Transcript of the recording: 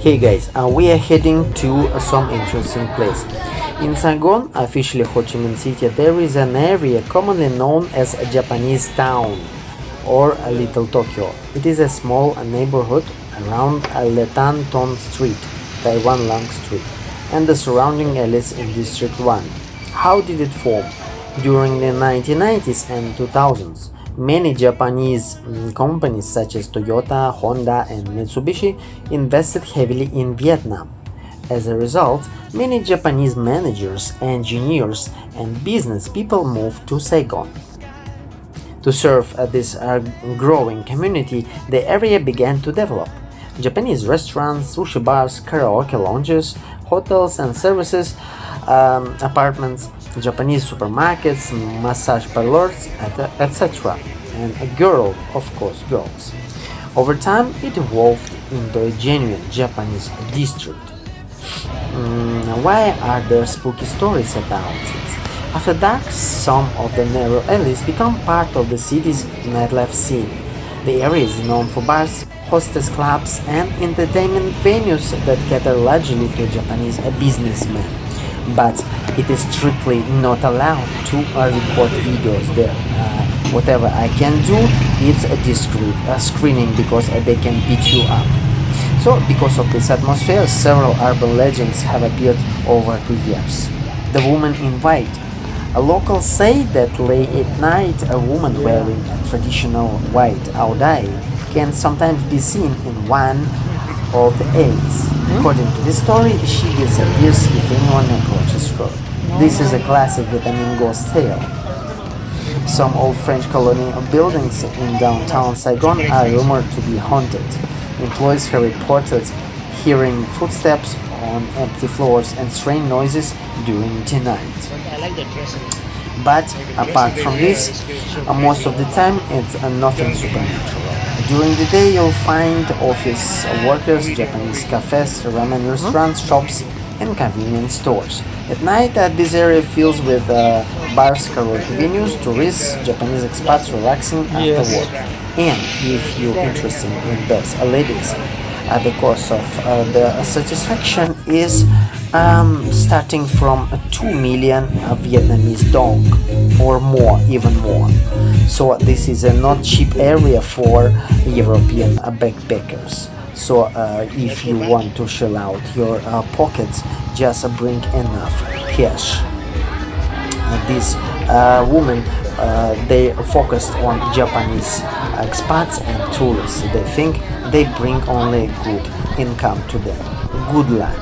Hey guys, we are heading to some interesting place. In Saigon, officially Ho Chi Minh City, there is an area commonly known as a Japanese town or a Little Tokyo. It is a small neighborhood around Letan Ton Street, Taiwan Lang Street, and the surrounding alleys in District 1. How did it form? During the 1990s and 2000s, many Japanese companies such as Toyota, Honda, and Mitsubishi invested heavily in Vietnam. As a result, many Japanese managers, engineers, and business people moved to Saigon. To serve this growing community, the area began to develop. Japanese restaurants, sushi bars, karaoke lounges, hotels and services, apartments, Japanese supermarkets, massage parlors, etc. And girls. Over time, it evolved into a genuine Japanese district. Why are there spooky stories about it? After dark, some of the narrow alleys become part of the city's nightlife scene. The area is known for bars, hostess clubs, and entertainment venues that cater largely to Japanese businessmen. But it is strictly not allowed to record videos there. Whatever I can do, it's a discreet screening because they can beat you up. So, because of this atmosphere, several urban legends have appeared over the years. The woman in white. Locals say that late at night, a woman wearing a traditional white aodai can sometimes be seen in one of the alleys. According to this story, she disappears if anyone approaches her. This is a classic Vietnamese ghost tale. Some old French colonial buildings in downtown Saigon are rumored to be haunted. Employees have reported hearing footsteps on empty floors and strange noises during the night. But apart from this, most of the time it's nothing supernatural. During the day you'll find office workers, Japanese cafes, ramen restaurants, shops, and convenience stores. At night, this area fills with bars, karaoke venues, tourists, Japanese expats relaxing after work. And if you're interested in those ladies, the cost of the satisfaction is starting from 2 million Vietnamese dong or more, even more. So this is a not cheap area for European backpackers. So if you want to shell out your pockets, just bring enough cash. This woman, they focused on Japanese expats and tourists. They think they bring only good income to them. Good luck.